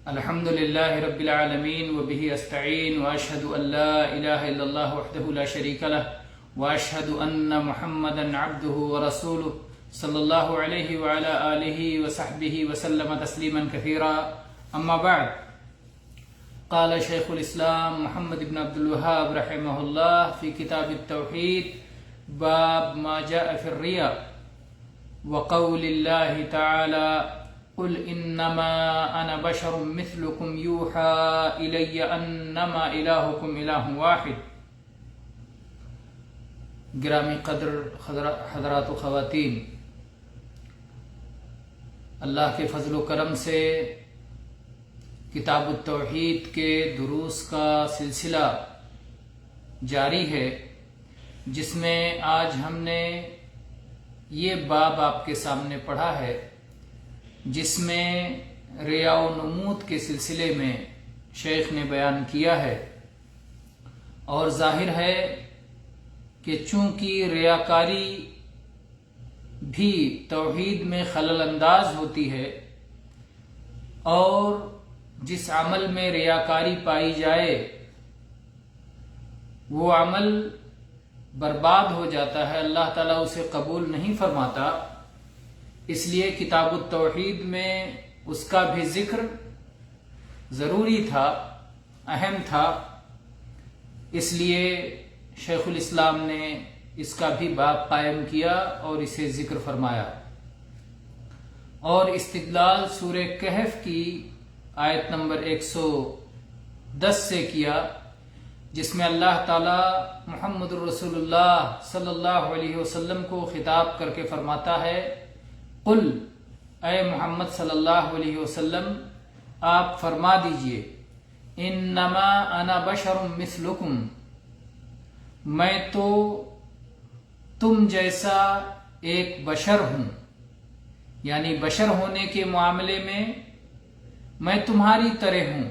الحمد لله رب العالمين وبه أستعين وأشهد أن لا إله إلا الله وحده لا شريك له وأشهد أن محمدا عبده ورسوله صلى الله عليه وعلى آله وصحبه وسلم تسليما كثيرا. أما بعد، قال شيخ الإسلام محمد بن عبد الوهاب رحمه الله في كتاب التوحيد باب ما جاء في الرياء وقول الله تعالى قل انما انا بشر مثلكم يوحى الي انما الهكم اله واحد. گرامی قدر حضرات و خواتین، اللہ کے فضل و کرم سے کتاب التوحید کے دروس کا سلسلہ جاری ہے، جس میں آج ہم نے یہ باب آپ کے سامنے پڑھا ہے، جس میں ریا و نمود کے سلسلے میں شیخ نے بیان کیا ہے. اور ظاہر ہے کہ چونکہ ریاکاری بھی توحید میں خلل انداز ہوتی ہے، اور جس عمل میں ریاکاری پائی جائے وہ عمل برباد ہو جاتا ہے، اللہ تعالیٰ اسے قبول نہیں فرماتا. اس لیے کتاب التوحید میں اس کا بھی ذکر ضروری تھا، اہم تھا. اس لیے شیخ الاسلام نے اس کا بھی باب قائم کیا اور اسے ذکر فرمایا. اور استدلال سورہ کہف کی آیت نمبر 110 سے کیا، جس میں اللہ تعالی محمد رسول اللہ صلی اللہ علیہ وسلم کو خطاب کر کے فرماتا ہے، قل، اے محمد صلی اللہ علیہ وسلم آپ فرما دیجئے، انما انا بشر مثلکم، میں تو تم جیسا ایک بشر ہوں، یعنی بشر ہونے کے معاملے میں تمہاری طرح ہوں.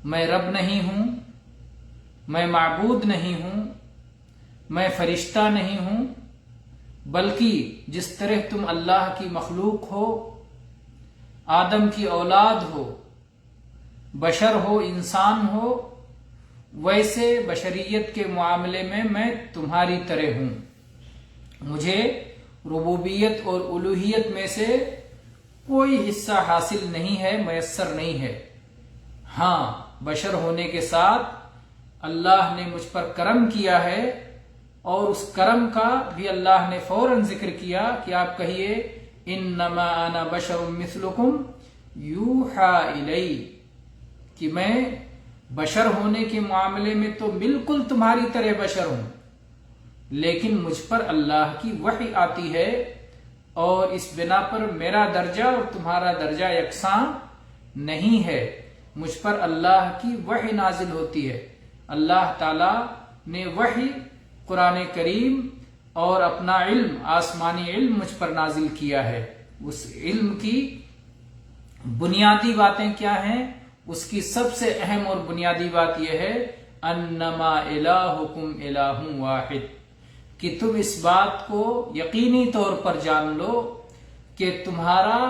میں رب نہیں ہوں، میں معبود نہیں ہوں، میں فرشتہ نہیں ہوں، بلکہ جس طرح تم اللہ کی مخلوق ہو، آدم کی اولاد ہو، بشر ہو، انسان ہو، ویسے بشریت کے معاملے میں تمہاری طرح ہوں. مجھے ربوبیت اور الوہیت میں سے کوئی حصہ حاصل نہیں ہے، میسر نہیں ہے. ہاں، بشر ہونے کے ساتھ اللہ نے مجھ پر کرم کیا ہے، اور اس کرم کا بھی اللہ نے فوراً ذکر کیا کہ آپ کہیے انما انا بشر مثلکم یوحى الی، کہ میں بشر ہونے کے معاملے میں تو بالکل تمہاری طرح بشر ہوں، لیکن مجھ پر اللہ کی وحی آتی ہے، اور اس بنا پر میرا درجہ اور تمہارا درجہ یکساں نہیں ہے. مجھ پر اللہ کی وحی نازل ہوتی ہے. اللہ تعالی نے وحی قرآن کریم اور اپنا علم، آسمانی علم مجھ پر نازل کیا ہے. اس علم کی بنیادی باتیں کیا ہیں؟ اس کی سب سے اہم اور بنیادی بات یہ ہے انما الہکم الہ واحد، کہ تم اس بات کو یقینی طور پر جان لو کہ تمہارا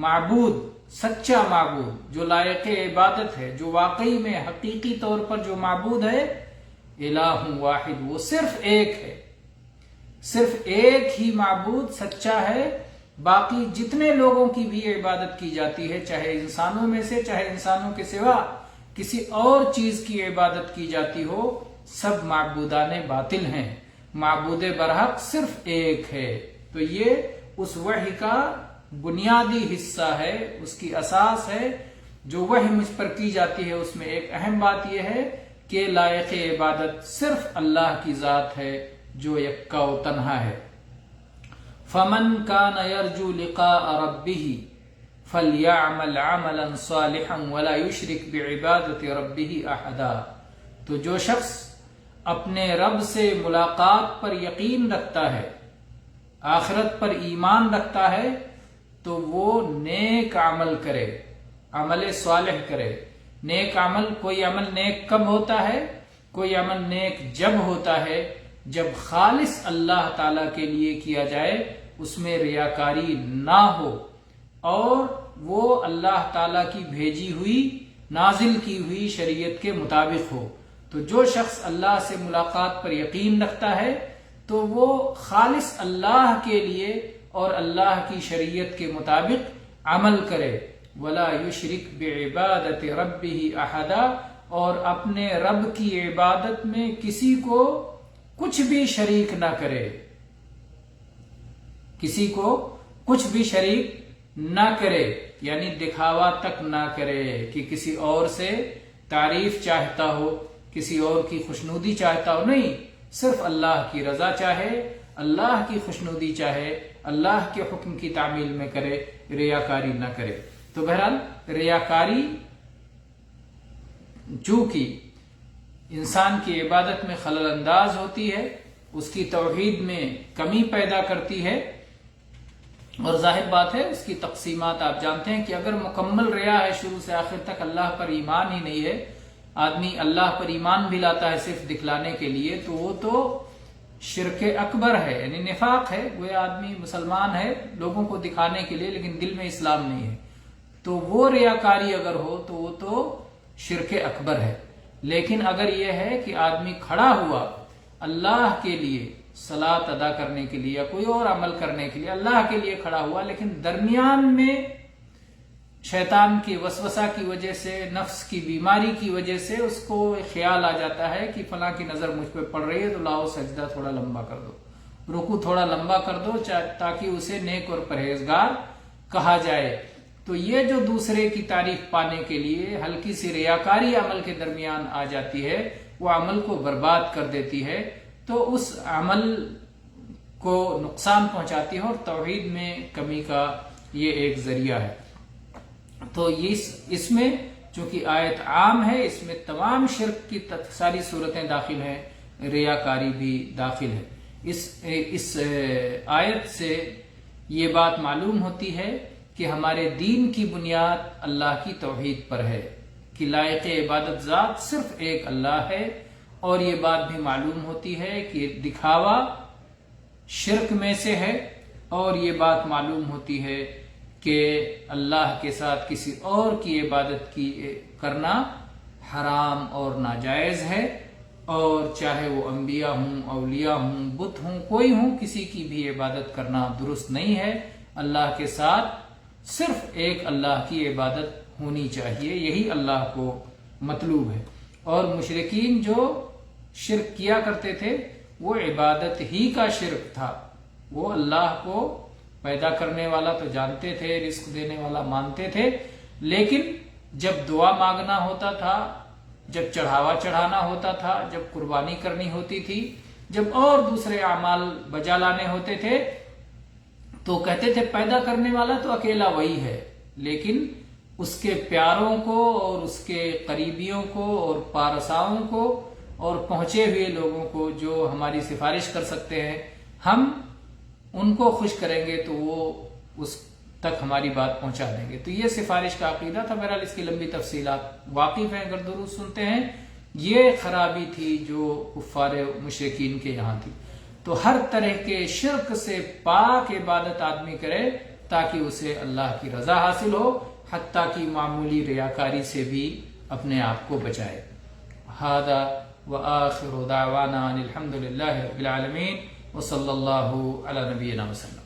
معبود، سچا معبود جو لائق عبادت ہے، جو واقعی میں حقیقی طور پر جو معبود ہے، الہ واحد، وہ صرف ایک ہے. صرف ایک ہی معبود سچا ہے. باقی جتنے لوگوں کی بھی عبادت کی جاتی ہے، چاہے انسانوں میں سے، چاہے انسانوں کے سوا کسی اور چیز کی عبادت کی جاتی ہو، سب معبودان باطل ہیں. معبود برحق صرف ایک ہے. تو یہ اس وحی کا بنیادی حصہ ہے، اس کی اساس ہے. جو وحی مجھ پر کی جاتی ہے، اس میں ایک اہم بات یہ ہے کہ لائق عبادت صرف اللہ کی ذات ہے جو یکا و تنہا ہے. فمن کان یرجو لقاء ربہ فلیعمل عملا صالحا ولا یشرک بعبادت ربہ احدا. تو جو شخص اپنے رب سے ملاقات پر یقین رکھتا ہے، آخرت پر ایمان رکھتا ہے، تو وہ نیک عمل کرے، عمل صالح کرے. نیک عمل، کوئی عمل نیک کب ہوتا ہے؟ کوئی عمل نیک جب ہوتا ہے جب خالص اللہ تعالی کے لیے کیا جائے، اس میں ریاکاری نہ ہو، اور وہ اللہ تعالیٰ کی بھیجی ہوئی نازل کی ہوئی شریعت کے مطابق ہو۔ تو جو شخص اللہ سے ملاقات پر یقین رکھتا ہے تو وہ خالص اللہ کے لیے اور اللہ کی شریعت کے مطابق عمل کرے۔ وَلَا يُشْرِكْ بِعِبَادَةِ رَبِّهِ أَحَدًا، اور اپنے رب کی عبادت میں کسی کو کچھ بھی شریک نہ کرے، کسی کو کچھ بھی شریک نہ کرے، یعنی دکھاوا تک نہ کرے کہ کسی اور سے تعریف چاہتا ہو، کسی اور کی خوشنودی چاہتا ہو، نہیں، صرف اللہ کی رضا چاہے، اللہ کی خوشنودی چاہے، اللہ کے حکم کی تعمیل میں کرے، ریاکاری نہ کرے۔ تو بہرحال ریاکاری چونکہ انسان کی عبادت میں خلل انداز ہوتی ہے، اس کی توحید میں کمی پیدا کرتی ہے، اور ظاہر بات ہے اس کی تقسیمات آپ جانتے ہیں کہ اگر مکمل ریا ہے، شروع سے آخر تک اللہ پر ایمان ہی نہیں ہے، آدمی اللہ پر ایمان بھی لاتا ہے صرف دکھلانے کے لیے، تو وہ تو شرک اکبر ہے، یعنی نفاق ہے، وہ آدمی مسلمان ہے لوگوں کو دکھانے کے لیے لیکن دل میں اسلام نہیں ہے، تو وہ ریاکاری اگر ہو تو وہ تو شرک اکبر ہے۔ لیکن اگر یہ ہے کہ آدمی کھڑا ہوا اللہ کے لیے صلاۃ ادا کرنے کے لیے یا کوئی اور عمل کرنے کے لیے، اللہ کے لیے کھڑا ہوا، لیکن درمیان میں شیطان کی وسوسہ کی وجہ سے، نفس کی بیماری کی وجہ سے اس کو خیال آ جاتا ہے کہ فلاں کی نظر مجھ پہ پڑ رہی ہے تو لاؤ سجدہ تھوڑا لمبا کر دو، رکوع تھوڑا لمبا کر دو تاکہ اسے نیک اور پرہیزگار کہا جائے۔ تو یہ جو دوسرے کی تعریف پانے کے لیے ہلکی سی ریاکاری عمل کے درمیان آ جاتی ہے، وہ عمل کو برباد کر دیتی ہے، تو اس عمل کو نقصان پہنچاتی ہے اور توحید میں کمی کا یہ ایک ذریعہ ہے۔ تو اس میں چونکہ آیت عام ہے، اس میں تمام شرک کی ساری صورتیں داخل ہیں، ریاکاری بھی داخل ہے۔ اس آیت سے یہ بات معلوم ہوتی ہے کہ ہمارے دین کی بنیاد اللہ کی توحید پر ہے کہ لائق عبادت ذات صرف ایک اللہ ہے، اور یہ بات بھی معلوم ہوتی ہے کہ دکھاوا شرک میں سے ہے، اور یہ بات معلوم ہوتی ہے کہ اللہ کے ساتھ کسی اور کی عبادت کرنا حرام اور ناجائز ہے، اور چاہے وہ انبیاء ہوں، اولیاء ہوں، بت ہوں، کوئی ہوں، کسی کی بھی عبادت کرنا درست نہیں ہے۔ اللہ کے ساتھ صرف ایک اللہ کی عبادت ہونی چاہیے، یہی اللہ کو مطلوب ہے۔ اور مشرکین جو شرک کیا کرتے تھے وہ عبادت ہی کا شرک تھا، وہ اللہ کو پیدا کرنے والا تو جانتے تھے، رزق دینے والا مانتے تھے، لیکن جب دعا مانگنا ہوتا تھا، جب چڑھاوا چڑھانا ہوتا تھا، جب قربانی کرنی ہوتی تھی، جب اور دوسرے اعمال بجا لانے ہوتے تھے، تو کہتے تھے پیدا کرنے والا تو اکیلا وہی ہے، لیکن اس کے پیاروں کو اور اس کے قریبیوں کو اور پارساؤں کو اور پہنچے ہوئے لوگوں کو جو ہماری سفارش کر سکتے ہیں، ہم ان کو خوش کریں گے تو وہ اس تک ہماری بات پہنچا دیں گے۔ تو یہ سفارش کا عقیدہ تھا۔ بہرحال اس کی لمبی تفصیلات واقف ہیں، اگر درود سنتے ہیں، یہ خرابی تھی جو کفار مشرکین کے یہاں تھی۔ تو ہر طرح کے شرک سے پاک عبادت آدمی کرے تاکہ اسے اللہ کی رضا حاصل ہو، حتیٰ کہ معمولی ریاکاری سے بھی اپنے آپ کو بچائے۔ ھذا وآخر دعوانا الحمد للہ رب العالمین وصلی اللہ علی نبینا وسلم۔